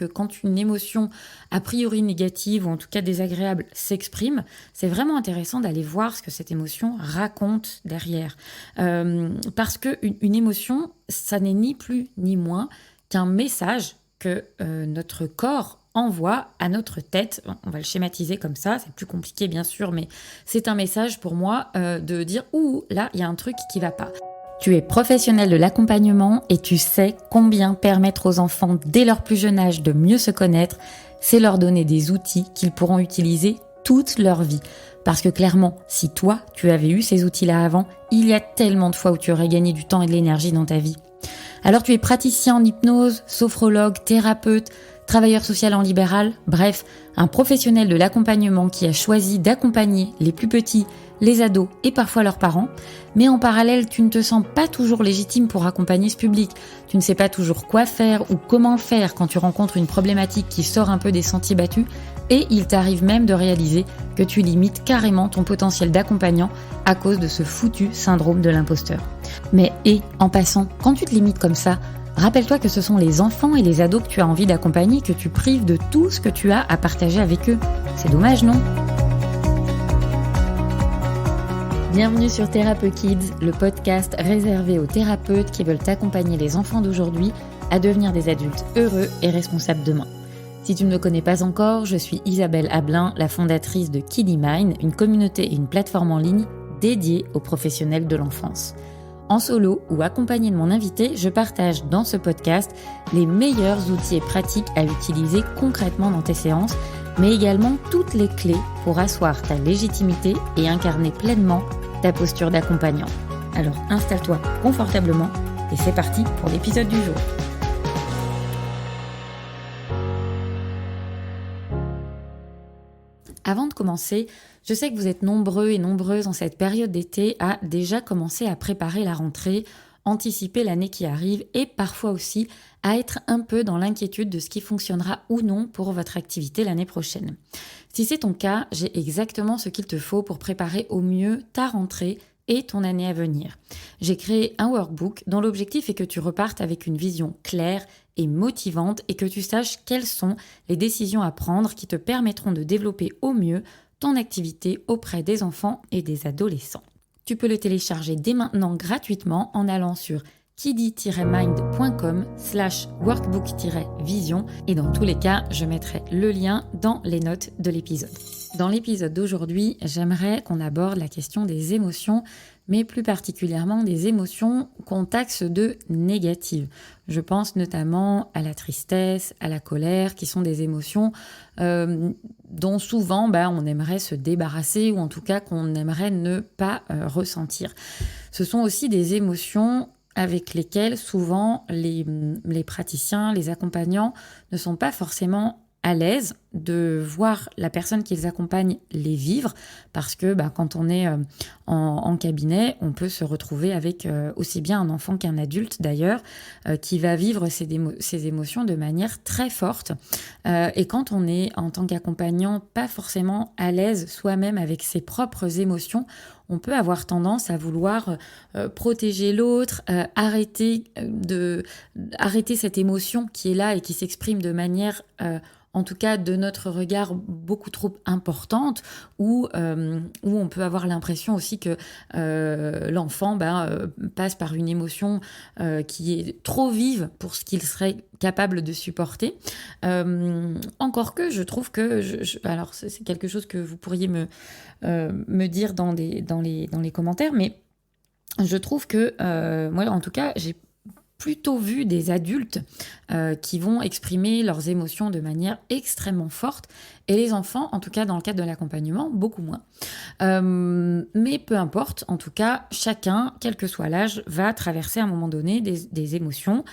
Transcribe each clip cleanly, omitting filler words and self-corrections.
que quand une émotion a priori négative ou en tout cas désagréable s'exprime, c'est vraiment intéressant d'aller voir ce que cette émotion raconte derrière. Parce qu'une émotion, ça n'est ni plus ni moins qu'un message que notre corps envoie à notre tête. On va le schématiser comme ça, c'est plus compliqué bien sûr, mais c'est un message pour moi de dire « Ouh, là, il y a un truc qui va pas ». Tu es professionnel de l'accompagnement et tu sais combien permettre aux enfants dès leur plus jeune âge de mieux se connaître, c'est leur donner des outils qu'ils pourront utiliser toute leur vie. Parce que clairement, si toi, tu avais eu ces outils-là avant, il y a tellement de fois où tu aurais gagné du temps et de l'énergie dans ta vie. Alors tu es praticien en hypnose, sophrologue, thérapeute, travailleur social en libéral, bref, un professionnel de l'accompagnement qui a choisi d'accompagner les plus petits, les ados et parfois leurs parents, mais en parallèle, tu ne te sens pas toujours légitime pour accompagner ce public. Tu ne sais pas toujours quoi faire ou comment faire quand tu rencontres une problématique qui sort un peu des sentiers battus et il t'arrive même de réaliser que tu limites carrément ton potentiel d'accompagnant à cause de ce foutu syndrome de l'imposteur. Mais en passant, quand tu te limites comme ça, rappelle-toi que ce sont les enfants et les ados que tu as envie d'accompagner que tu prives de tout ce que tu as à partager avec eux. C'est dommage, non ? Bienvenue sur Thérapeute Kids, le podcast réservé aux thérapeutes qui veulent accompagner les enfants d'aujourd'hui à devenir des adultes heureux et responsables demain. Si tu ne me connais pas encore, je suis Isabelle Ablin, la fondatrice de Kiddy Mind, une communauté et une plateforme en ligne dédiée aux professionnels de l'enfance. En solo ou accompagnée de mon invité, je partage dans ce podcast les meilleurs outils et pratiques à utiliser concrètement dans tes séances, mais également toutes les clés pour asseoir ta légitimité et incarner pleinement ta posture d'accompagnant. Alors installe-toi confortablement et c'est parti pour l'épisode du jour. Avant de commencer, je sais que vous êtes nombreux et nombreuses en cette période d'été à déjà commencer à préparer la rentrée, anticiper l'année qui arrive et parfois aussi à être un peu dans l'inquiétude de ce qui fonctionnera ou non pour votre activité l'année prochaine. Si c'est ton cas, j'ai exactement ce qu'il te faut pour préparer au mieux ta rentrée et ton année à venir. J'ai créé un workbook dont l'objectif est que tu repartes avec une vision claire et motivante et que tu saches quelles sont les décisions à prendre qui te permettront de développer au mieux ton activité auprès des enfants et des adolescents. Tu peux le télécharger dès maintenant gratuitement en allant sur kiddy-mind.com/workbook-vision et dans tous les cas, je mettrai le lien dans les notes de l'épisode. Dans l'épisode d'aujourd'hui, j'aimerais qu'on aborde la question des émotions, mais plus particulièrement des émotions qu'on taxe de négatives. Je pense notamment à la tristesse, à la colère, qui sont des émotions dont souvent on aimerait se débarrasser ou en tout cas qu'on aimerait ne pas ressentir. Ce sont aussi des émotions avec lesquelles souvent les praticiens, les accompagnants ne sont pas forcément à l'aise de voir la personne qu'ils accompagnent les vivre parce que quand on est en cabinet, on peut se retrouver avec aussi bien un enfant qu'un adulte d'ailleurs qui va vivre ces émotions de manière très forte et quand on est en tant qu'accompagnant pas forcément à l'aise soi-même avec ses propres émotions, on peut avoir tendance à vouloir protéger l'autre, arrêter cette émotion qui est là et qui s'exprime de manière en tout cas de notre regard beaucoup trop importante, où on peut avoir l'impression aussi que l'enfant passe par une émotion qui est trop vive pour ce qu'il serait capable de supporter. Encore que je trouve que, alors c'est quelque chose que vous pourriez me dire dans les commentaires, mais je trouve que moi en tout cas j'ai plutôt vu des adultes qui vont exprimer leurs émotions de manière extrêmement forte et les enfants, en tout cas dans le cadre de l'accompagnement, beaucoup moins. Mais peu importe, en tout cas, chacun, quel que soit l'âge, va traverser à un moment donné des émotions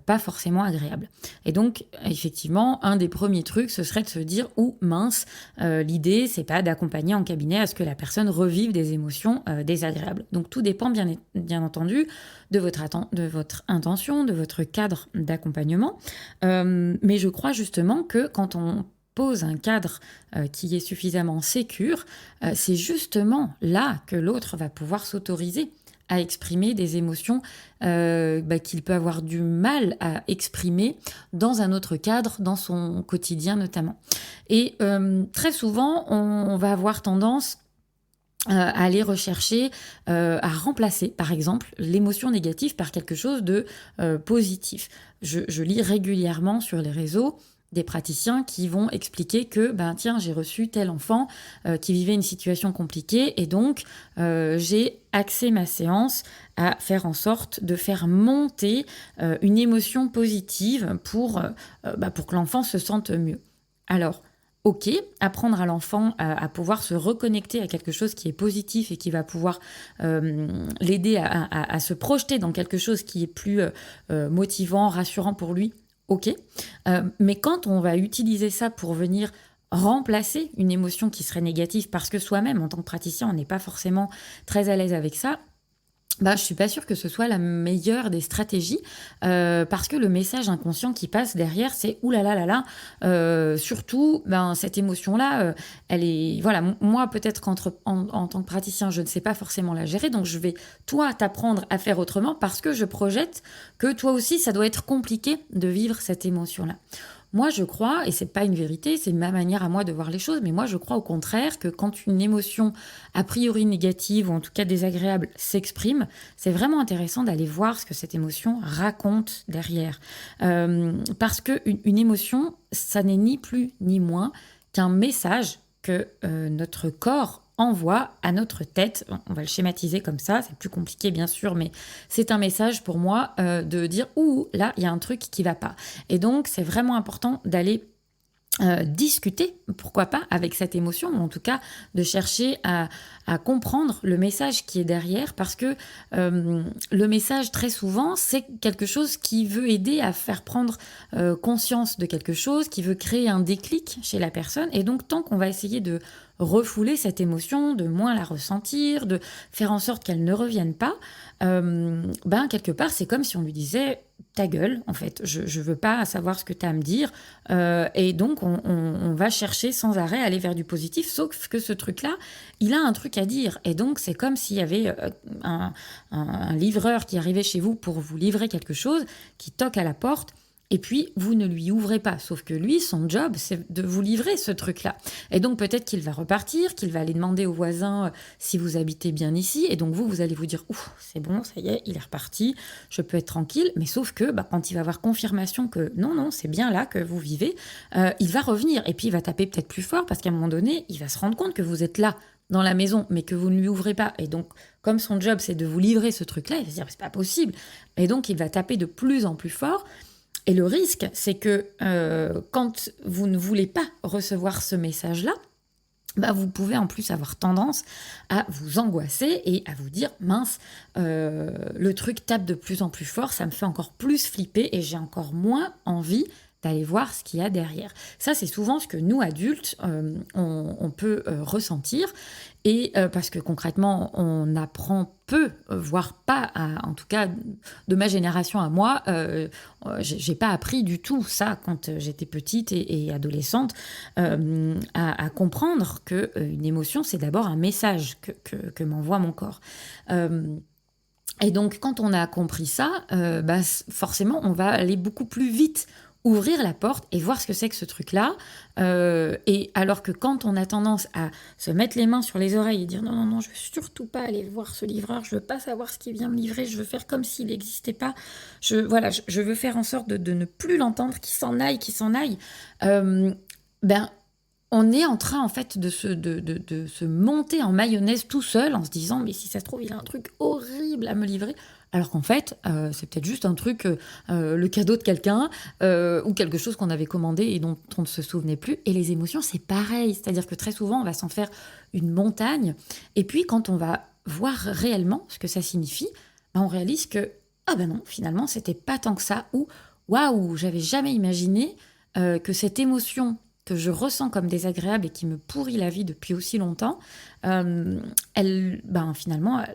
pas forcément agréables. Et donc, effectivement, un des premiers trucs, ce serait de se dire « Ouh, mince, l'idée, c'est pas d'accompagner en cabinet à ce que la personne revive des émotions désagréables. » Donc, tout dépend bien entendu de votre intention, de votre cadre d'accompagnement. Mais je crois justement que quand on pose un cadre qui est suffisamment sécure, c'est justement là que l'autre va pouvoir s'autoriser à exprimer des émotions qu'il peut avoir du mal à exprimer dans un autre cadre, dans son quotidien notamment. Et très souvent, on va avoir tendance à aller rechercher, à remplacer, par exemple, l'émotion négative par quelque chose de positif. Je lis régulièrement sur les réseaux des praticiens qui vont expliquer que, tiens, j'ai reçu tel enfant qui vivait une situation compliquée et donc j'ai axé ma séance à faire en sorte de faire monter une émotion positive pour que l'enfant se sente mieux. Alors, ok, apprendre à l'enfant à pouvoir se reconnecter à quelque chose qui est positif et qui va pouvoir l'aider à se projeter dans quelque chose qui est plus motivant, rassurant pour lui, ok. Mais quand on va utiliser ça pour venir remplacer une émotion qui serait négative parce que soi-même, en tant que praticien, on n'est pas forcément très à l'aise avec ça, je suis pas sûre que ce soit la meilleure des stratégies parce que le message inconscient qui passe derrière, c'est « ouh là là là là ». Surtout, cette émotion-là, elle est... Voilà, moi, peut-être en tant que praticien, je ne sais pas forcément la gérer, donc je vais, toi, t'apprendre à faire autrement parce que je projette que toi aussi, ça doit être compliqué de vivre cette émotion-là. Moi, je crois, et c'est pas une vérité, c'est ma manière à moi de voir les choses, mais moi, je crois au contraire que quand une émotion a priori négative ou en tout cas désagréable s'exprime, c'est vraiment intéressant d'aller voir ce que cette émotion raconte derrière. Parce qu'une émotion, ça n'est ni plus ni moins qu'un message que notre corps envoie à notre tête. On va le schématiser comme ça, c'est plus compliqué bien sûr, mais c'est un message pour moi de dire « ouh, là, il y a un truc qui va pas ». Et donc, c'est vraiment important d'aller discuter, pourquoi pas, avec cette émotion, ou en tout cas de chercher à comprendre le message qui est derrière, parce que le message, très souvent, c'est quelque chose qui veut aider à faire prendre conscience de quelque chose, qui veut créer un déclic chez la personne, et donc tant qu'on va essayer de refouler cette émotion, de moins la ressentir, de faire en sorte qu'elle ne revienne pas, quelque part, c'est comme si on lui disait « ta gueule, en fait, je veux pas savoir ce que tu as à me dire ». Et donc, on va chercher sans arrêt à aller vers du positif, sauf que ce truc-là, il a un truc à dire. Et donc, c'est comme s'il y avait un livreur qui arrivait chez vous pour vous livrer quelque chose, qui toque à la porte, et puis vous ne lui ouvrez pas. Sauf que lui, son job, c'est de vous livrer ce truc-là. Et donc, peut-être qu'il va repartir, qu'il va aller demander aux voisins si vous habitez bien ici. Et donc, vous allez vous dire « Ouf, c'est bon, ça y est, il est reparti, je peux être tranquille ». Mais sauf que quand il va avoir confirmation que non, c'est bien là que vous vivez, il va revenir. Et puis, il va taper peut-être plus fort parce qu'à un moment donné, il va se rendre compte que vous êtes là dans la maison, mais que vous ne lui ouvrez pas. Et donc, comme son job, c'est de vous livrer ce truc-là, il va se dire « C'est pas possible ». Et donc, il va taper de plus en plus fort. Et le risque, c'est que quand vous ne voulez pas recevoir ce message-là, vous pouvez en plus avoir tendance à vous angoisser et à vous dire « mince, le truc tape de plus en plus fort, ça me fait encore plus flipper et j'ai encore moins envie d'aller voir ce qu'il y a derrière ». Ça, c'est souvent ce que nous, adultes, on peut ressentir. Et parce que concrètement, on apprend peu, voire pas, en tout cas de ma génération à moi, j'ai pas appris du tout ça quand j'étais petite et adolescente, à comprendre qu'une émotion, c'est d'abord un message que m'envoie mon corps. Et donc, quand on a compris ça, forcément, on va aller beaucoup plus vite ouvrir la porte et voir ce que c'est que ce truc-là. Et alors que quand on a tendance à se mettre les mains sur les oreilles et dire non, je veux surtout pas aller voir ce livreur, je veux pas savoir ce qu'il vient me livrer, je veux faire comme s'il n'existait pas, je veux faire en sorte de ne plus l'entendre, qu'il s'en aille. On est en train, en fait, de se monter en mayonnaise tout seul en se disant « mais si ça se trouve, il a un truc horrible à me livrer ». Alors qu'en fait, c'est peut-être juste un truc, le cadeau de quelqu'un ou quelque chose qu'on avait commandé et dont on ne se souvenait plus. Et les émotions, c'est pareil. C'est-à-dire que très souvent, on va s'en faire une montagne. Et puis, quand on va voir réellement ce que ça signifie, on réalise que non, finalement, c'était pas tant que ça. Ou waouh, j'avais jamais imaginé que cette émotion que je ressens comme désagréable et qui me pourrit la vie depuis aussi longtemps, finalement,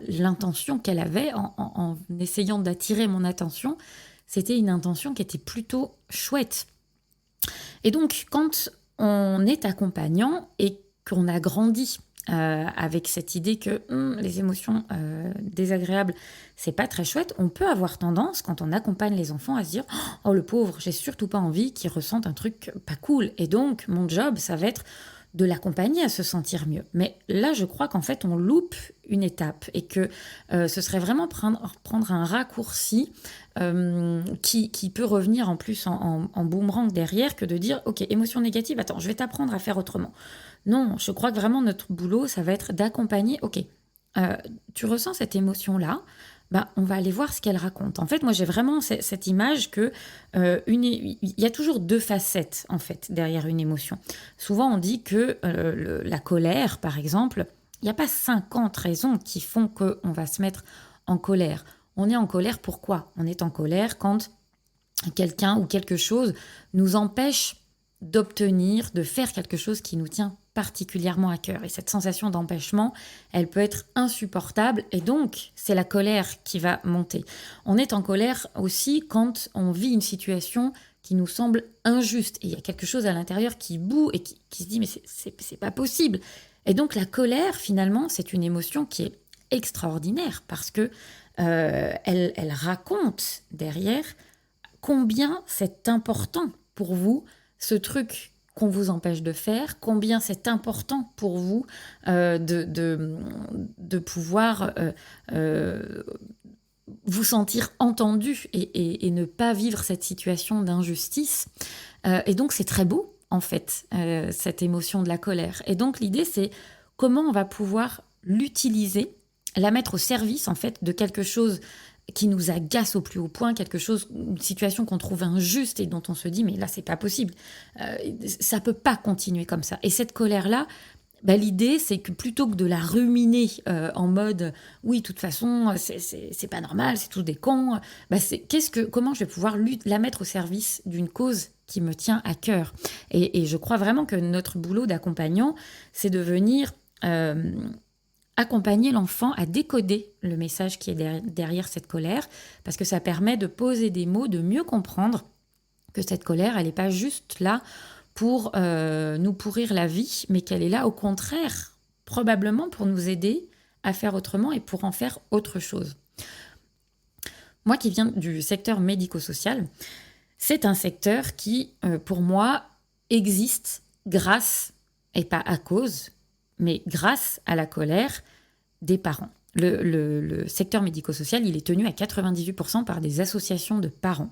l'intention qu'elle avait en essayant d'attirer mon attention, c'était une intention qui était plutôt chouette. Et donc, quand on est accompagnant et qu'on a grandi avec cette idée que les émotions désagréables, c'est pas très chouette, on peut avoir tendance, quand on accompagne les enfants, à se dire « Oh, le pauvre, j'ai surtout pas envie qu'il ressente un truc pas cool. » Et donc, mon job, ça va être de l'accompagner à se sentir mieux. Mais là, je crois qu'en fait, on loupe une étape et que ce serait vraiment prendre un raccourci qui peut revenir en plus en boomerang derrière que de dire « Ok, émotion négative, attends, je vais t'apprendre à faire autrement. » Non, je crois que vraiment notre boulot, ça va être d'accompagner. Ok, tu ressens cette émotion-là, bah, on va aller voir ce qu'elle raconte. En fait, moi, j'ai vraiment cette image que il y a toujours deux facettes en fait derrière une émotion. Souvent, on dit que la colère, par exemple, il n'y a pas 50 raisons qui font qu'on va se mettre en colère. On est en colère pourquoi ? On est en colère quand quelqu'un ou quelque chose nous empêche d'obtenir, de faire quelque chose qui nous tient particulièrement à cœur. Et cette sensation d'empêchement, elle peut être insupportable et donc c'est la colère qui va monter. On est en colère aussi quand on vit une situation qui nous semble injuste et il y a quelque chose à l'intérieur qui bout et qui se dit mais c'est pas possible. Et donc la colère finalement c'est une émotion qui est extraordinaire parce que elle raconte derrière combien c'est important pour vous ce truc qu'on vous empêche de faire, combien c'est important pour vous de pouvoir vous sentir entendu et ne pas vivre cette situation d'injustice. Et donc c'est très beau en fait, cette émotion de la colère. Et donc l'idée c'est comment on va pouvoir l'utiliser, la mettre au service en fait de quelque chose qui nous agace au plus haut point, quelque chose, une situation qu'on trouve injuste et dont on se dit mais là c'est pas possible, ça peut pas continuer comme ça. Et cette colère-là, bah, l'idée c'est que plutôt que de la ruminer en mode oui de toute façon c'est pas normal, c'est tous des cons, bah, comment je vais pouvoir la mettre au service d'une cause qui me tient à cœur. Et je crois vraiment que notre boulot d'accompagnant, c'est de venir accompagner l'enfant à décoder le message qui est derrière cette colère, parce que ça permet de poser des mots, de mieux comprendre que cette colère, elle n'est pas juste là pour nous pourrir la vie, mais qu'elle est là au contraire, probablement pour nous aider à faire autrement et pour en faire autre chose. Moi qui viens du secteur médico-social, c'est un secteur qui, pour moi, existe grâce, et pas à cause, mais grâce à la colère des parents. Le secteur médico-social, il est tenu à 98% par des associations de parents.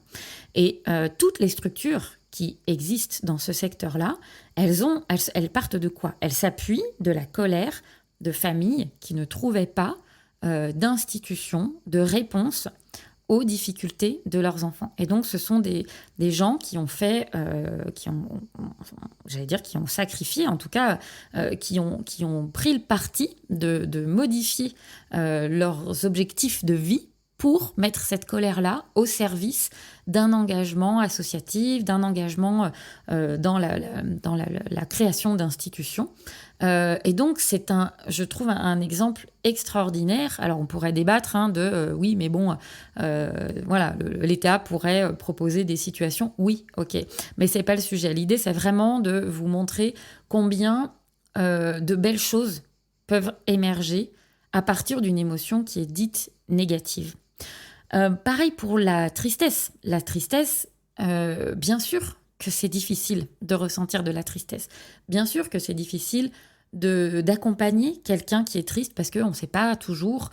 Et toutes les structures qui existent dans ce secteur-là, elles partent de quoi ? Elles s'appuient de la colère de familles qui ne trouvaient pas d'institutions, de réponses aux difficultés de leurs enfants. Et donc, ce sont des gens qui ont fait, qui ont sacrifié, en tout cas, qui ont pris le parti de modifier leurs objectifs de vie pour mettre cette colère-là au service d'un engagement associatif, d'un engagement dans la création d'institutions. Et donc, je trouve un exemple extraordinaire. Alors, on pourrait débattre oui, mais bon, voilà, l'État pourrait proposer des situations. Oui, ok, mais c'est pas le sujet. L'idée, c'est vraiment de vous montrer combien de belles choses peuvent émerger à partir d'une émotion qui est dite négative. Pareil pour la tristesse. La tristesse, bien sûr que c'est difficile de ressentir de la tristesse. Bien sûr que c'est difficile d'accompagner quelqu'un qui est triste parce qu'on ne sait pas toujours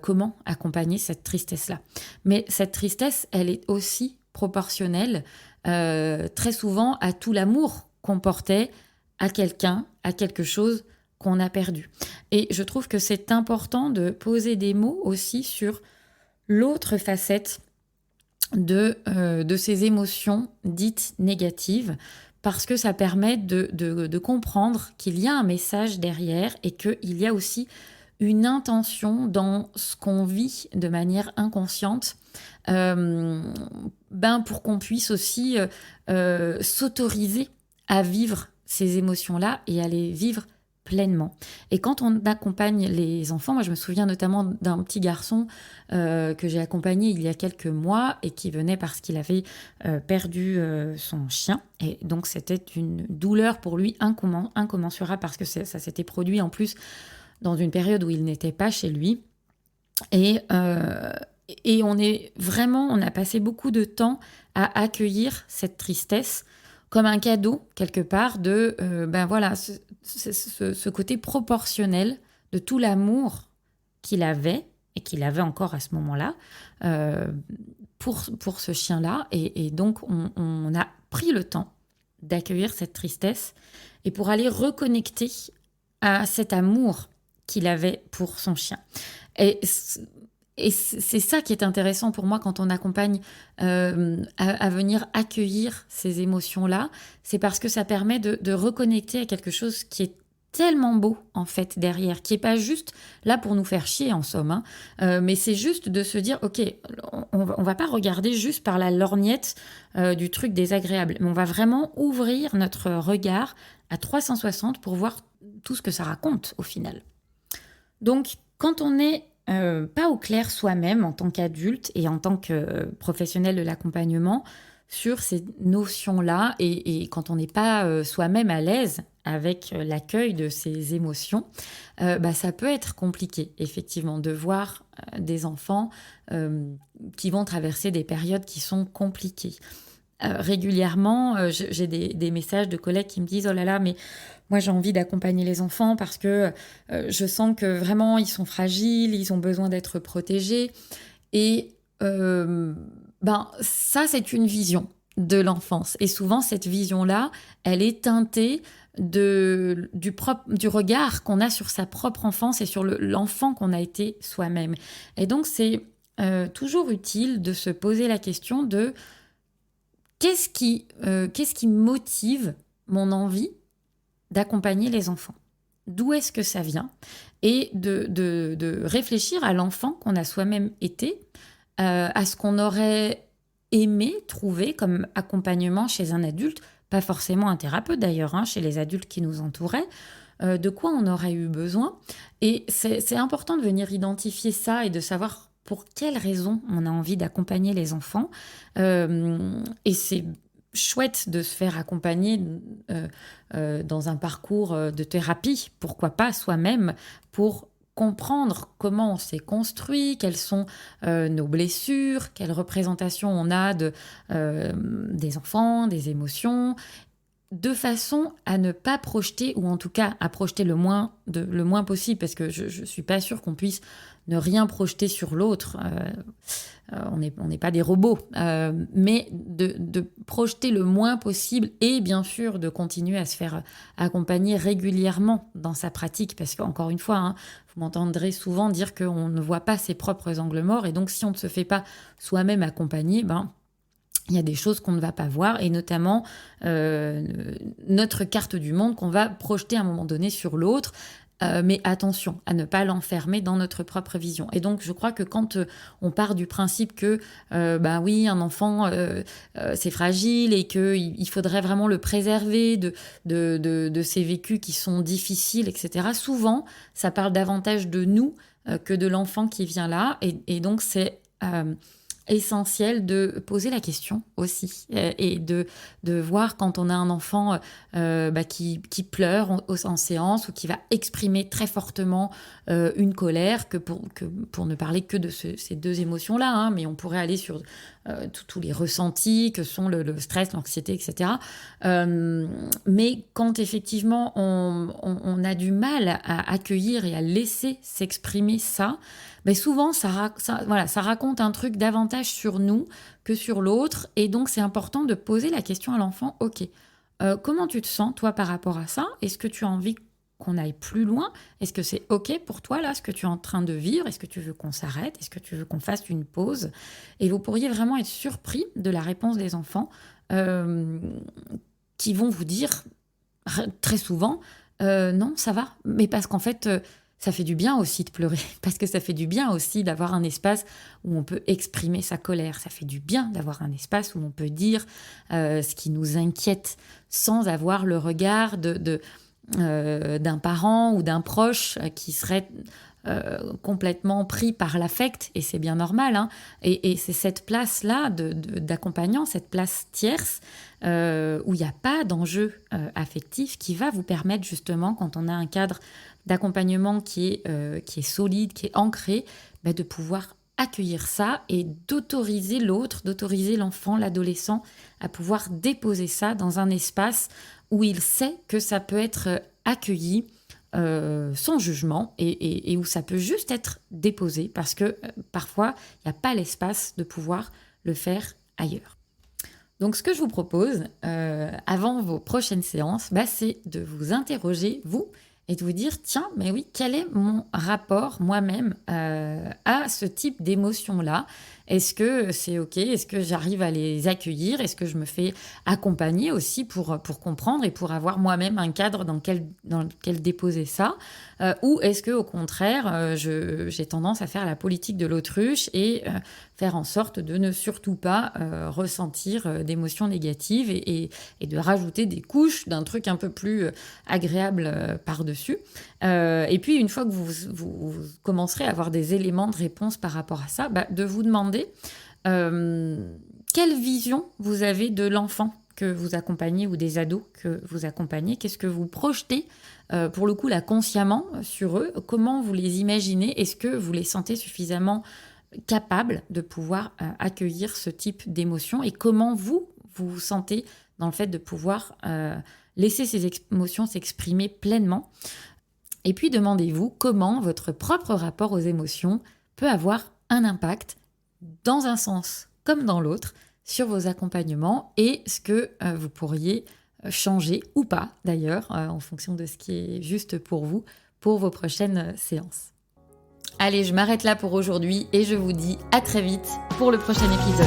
comment accompagner cette tristesse-là. Mais cette tristesse, elle est aussi proportionnelle très souvent à tout l'amour qu'on portait à quelqu'un, à quelque chose qu'on a perdu. Et je trouve que c'est important de poser des mots aussi sur l'autre facette de ces émotions dites négatives, parce que ça permet de comprendre qu'il y a un message derrière et qu'il y a aussi une intention dans ce qu'on vit de manière inconsciente, pour qu'on puisse aussi s'autoriser à vivre ces émotions-là et à les vivre pleinement. Et quand on accompagne les enfants, moi je me souviens notamment d'un petit garçon que j'ai accompagné il y a quelques mois et qui venait parce qu'il avait perdu son chien. Et donc c'était une douleur pour lui incommensurable parce que ça s'était produit en plus dans une période où il n'était pas chez lui. Et on a passé beaucoup de temps à accueillir cette tristesse comme un cadeau, quelque part, de ce côté proportionnel de tout l'amour qu'il avait, et qu'il avait encore à ce moment-là, pour ce chien-là. Et donc, on a pris le temps d'accueillir cette tristesse et pour aller reconnecter à cet amour qu'il avait pour son chien. Et c'est ça qui est intéressant pour moi quand on accompagne à venir accueillir ces émotions-là. C'est parce que ça permet de reconnecter à quelque chose qui est tellement beau, en fait, derrière, qui n'est pas juste là pour nous faire chier, en somme, hein. Mais c'est juste de se dire, OK, on ne va pas regarder juste par la lorgnette du truc désagréable, mais on va vraiment ouvrir notre regard à 360 pour voir tout ce que ça raconte, au final. Donc, quand on n'est pas au clair soi-même en tant qu'adulte et en tant que professionnel de l'accompagnement sur ces notions-là, et quand on n'est pas soi-même à l'aise avec l'accueil de ces émotions, ça peut être compliqué, effectivement, de voir des enfants qui vont traverser des périodes qui sont compliquées. Régulièrement, j'ai des messages de collègues qui me disent « Oh là là, mais moi j'ai envie d'accompagner les enfants parce que je sens que vraiment ils sont fragiles, ils ont besoin d'être protégés. » Et ça, c'est une vision de l'enfance. Et souvent, cette vision-là, elle est teintée du regard qu'on a sur sa propre enfance et sur l'enfant qu'on a été soi-même. Et donc, c'est toujours utile de se poser la question de qu'est-ce qui motive mon envie d'accompagner les enfants? D'où est-ce que ça vient? Et de réfléchir à l'enfant qu'on a soi-même été, à ce qu'on aurait aimé trouver comme accompagnement chez un adulte, pas forcément un thérapeute d'ailleurs, hein, chez les adultes qui nous entouraient, de quoi on aurait eu besoin. Et c'est important de venir identifier ça et de savoir pour quelles raisons on a envie d'accompagner les enfants. Et c'est chouette de se faire accompagner dans un parcours de thérapie, pourquoi pas soi-même, pour comprendre comment on s'est construit, quelles sont nos blessures, quelle représentation on a des enfants, des émotions, de façon à ne pas projeter, ou en tout cas à projeter le moins possible, parce que je ne suis pas sûre qu'on puisse ne rien projeter sur l'autre. On n'est pas des robots, mais de projeter le moins possible et bien sûr de continuer à se faire accompagner régulièrement dans sa pratique, parce qu'encore une fois, hein, vous m'entendrez souvent dire qu'on ne voit pas ses propres angles morts, et donc si on ne se fait pas soi-même accompagner, il y a des choses qu'on ne va pas voir, et notamment notre carte du monde qu'on va projeter à un moment donné sur l'autre. Mais attention à ne pas l'enfermer dans notre propre vision. Et donc, je crois que quand on part du principe que, oui, un enfant, c'est fragile et qu'il faudrait vraiment le préserver de ses vécus qui sont difficiles, etc., souvent, ça parle davantage de nous que de l'enfant qui vient là. Et donc, c'est essentiel de poser la question aussi et de voir quand on a un enfant qui pleure en séance ou qui va exprimer très fortement une colère, que pour ne parler que de ces deux émotions-là, hein, mais on pourrait aller sur tous les ressentis que sont le stress, l'anxiété, etc. Mais quand effectivement on a du mal à accueillir et à laisser s'exprimer ça, souvent ça raconte un truc davantage sur nous que sur l'autre. Et donc c'est important de poser la question à l'enfant, ok, comment tu te sens toi par rapport à ça? Est-ce que tu as envie qu'on aille plus loin? Est-ce que c'est ok pour toi là ce que tu es en train de vivre? Est-ce que tu veux qu'on s'arrête? Est-ce que tu veux qu'on fasse une pause? Et vous pourriez vraiment être surpris de la réponse des enfants qui vont vous dire très souvent non, ça va, mais parce qu'en fait ça fait du bien aussi de pleurer, parce que ça fait du bien aussi d'avoir un espace où on peut exprimer sa colère. Ça fait du bien d'avoir un espace où on peut dire ce qui nous inquiète sans avoir le regard d'un parent ou d'un proche qui serait complètement pris par l'affect, et c'est bien normal, hein. Et c'est cette place-là d'accompagnant, cette place tierce, où il n'y a pas d'enjeu affectif, qui va vous permettre justement, quand on a un cadre d'accompagnement qui est solide, qui est ancré, de pouvoir accueillir ça et d'autoriser l'autre, d'autoriser l'enfant, l'adolescent à pouvoir déposer ça dans un espace où il sait que ça peut être accueilli sans jugement et où ça peut juste être déposé parce que parfois, il n'y a pas l'espace de pouvoir le faire ailleurs. Donc, ce que je vous propose avant vos prochaines séances, c'est de vous interroger, vous, et de vous dire, tiens, mais oui, quel est mon rapport moi-même à ce type d'émotions-là ? Est-ce que c'est OK ? Est-ce que j'arrive à les accueillir ? Est-ce que je me fais accompagner aussi pour comprendre et pour avoir moi-même un cadre dans lequel déposer ça ? Ou est-ce qu'au contraire, j'ai tendance à faire la politique de l'autruche et faire en sorte de ne surtout pas ressentir d'émotions négatives et de rajouter des couches d'un truc un peu plus agréable par-dessus. Et puis, une fois que vous commencerez à avoir des éléments de réponse par rapport à ça, de vous demander quelle vision vous avez de l'enfant que vous accompagnez ou des ados que vous accompagnez. Qu'est-ce que vous projetez, pour le coup, là, consciemment sur eux ? Comment vous les imaginez ? Est-ce que vous les sentez suffisamment capables de pouvoir accueillir ce type d'émotions ? Et comment vous vous sentez dans le fait de pouvoir laisser ces émotions s'exprimer pleinement ? Et puis, demandez-vous comment votre propre rapport aux émotions peut avoir un impact dans un sens comme dans l'autre sur vos accompagnements et ce que vous pourriez changer ou pas, d'ailleurs, en fonction de ce qui est juste pour vous, pour vos prochaines séances. Allez, je m'arrête là pour aujourd'hui et je vous dis à très vite pour le prochain épisode.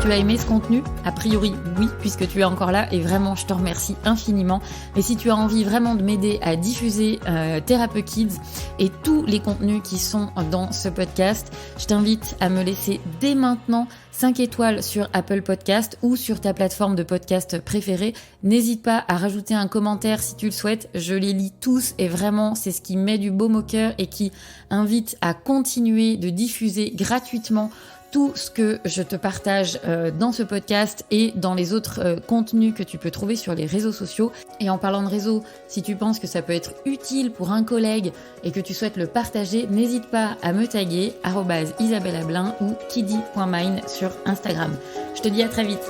Tu as aimé ce contenu ? A priori, oui, puisque tu es encore là et vraiment, je te remercie infiniment. Mais si tu as envie vraiment de m'aider à diffuser Thérapeute Kids et tous les contenus qui sont dans ce podcast, je t'invite à me laisser dès maintenant 5 étoiles sur Apple Podcast ou sur ta plateforme de podcast préférée. N'hésite pas à rajouter un commentaire si tu le souhaites. Je les lis tous et vraiment, c'est ce qui met du baume au cœur et qui invite à continuer de diffuser gratuitement tout ce que je te partage dans ce podcast et dans les autres contenus que tu peux trouver sur les réseaux sociaux. Et en parlant de réseaux, si tu penses que ça peut être utile pour un collègue et que tu souhaites le partager, n'hésite pas à me taguer @IsabelleAblin ou kiddy.mine sur Instagram. Je te dis à très vite.